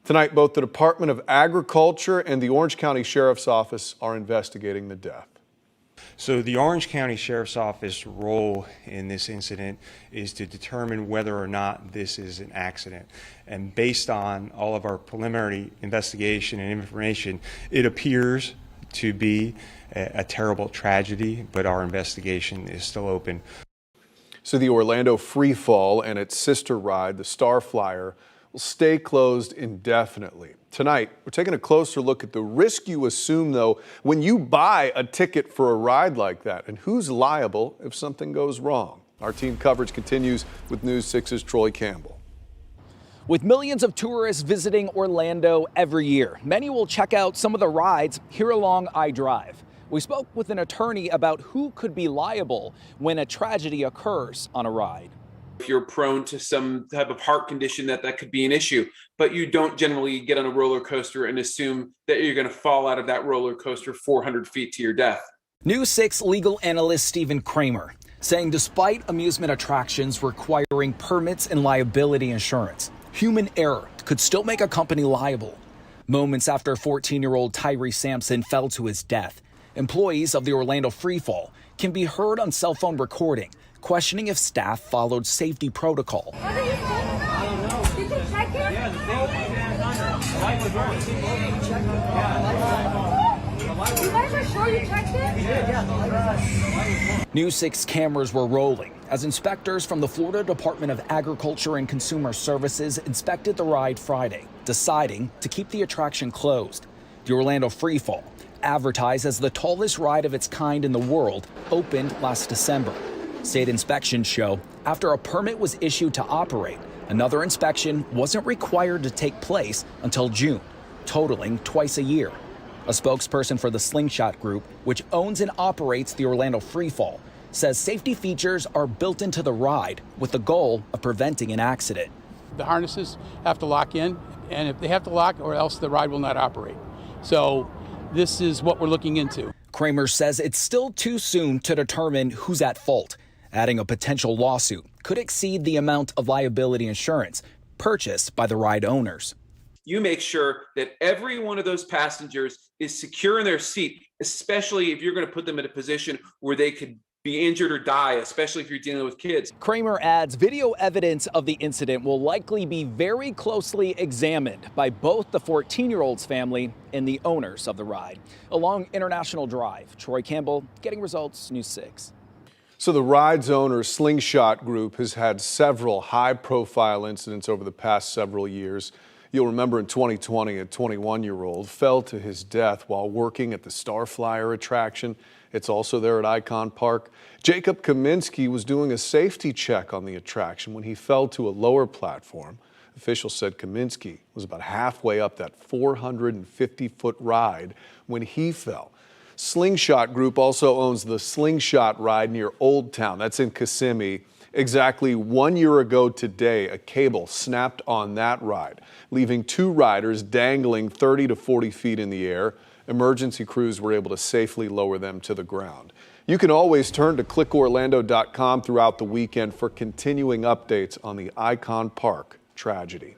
Tonight, both the Department of Agriculture and the Orange County Sheriff's Office are investigating the death. So the Orange County Sheriff's Office role in this incident is to determine whether or not this is an accident. And based on all of our preliminary investigation and information, it appears to be a terrible tragedy, but our investigation is still open. So the Orlando Free Fall and its sister ride, the Star Flyer, will stay closed indefinitely. Tonight, we're taking a closer look at the risk you assume, though, when you buy a ticket for a ride like that, and who's liable if something goes wrong. Our team coverage continues with News 6's Troy Campbell. With millions of tourists visiting Orlando every year, many will check out some of the rides here along I-Drive. We spoke with an attorney about who could be liable when a tragedy occurs on a ride. If you're prone to some type of heart condition, that could be an issue, but you don't generally get on a roller coaster and assume that you're going to fall out of that roller coaster 400 feet to your death. News 6 legal analyst Stephen Kramer saying despite amusement attractions requiring permits and liability insurance, human error could still make a company liable. Moments after 14-year-old Tyree Sampson fell to his death, employees of the Orlando Free Fall can be heard on cell phone recording questioning if staff followed safety protocol. What are you doing? I don't know. Did you check it? Yeah, the light was on. You guys are sure you checked it? Yeah. News 6 cameras were rolling as inspectors from the Florida Department of Agriculture and Consumer Services inspected the ride Friday, deciding to keep the attraction closed. The Orlando Free Fall, advertised as the tallest ride of its kind in the world, opened last December. State inspections show after a permit was issued to operate, another inspection wasn't required to take place until June, totaling twice a year. A spokesperson for the Slingshot Group, which owns and operates the Orlando Free Fall, says safety features are built into the ride with the goal of preventing an accident. The harnesses have to lock in, and if they have to lock, or else the ride will not operate. So this is what we're looking into. Kramer says it's still too soon to determine who's at fault, adding a potential lawsuit could exceed the amount of liability insurance purchased by the ride owners. You make sure that every one of those passengers is secure in their seat, especially if you're going to put them in a position where they could be injured or die, especially if you're dealing with kids. Kramer adds video evidence of the incident will likely be very closely examined by both the 14-year-old's family and the owners of the ride. Along International Drive, Troy Campbell, Getting Results, News 6. So the ride's owner, Slingshot Group, has had several high-profile incidents over the past several years. You'll remember in 2020, a 21-year-old fell to his death while working at the Star Flyer attraction. It's also there at Icon Park. Jacob Kaminsky was doing a safety check on the attraction when he fell to a lower platform. Officials said Kaminsky was about halfway up that 450-foot ride when he fell. Slingshot Group also owns the Slingshot ride near Old Town. That's in Kissimmee. Exactly 1 year ago today, a cable snapped on that ride, leaving two riders dangling 30 to 40 feet in the air. Emergency crews were able to safely lower them to the ground. You can always turn to clickorlando.com throughout the weekend for continuing updates on the Icon Park tragedy.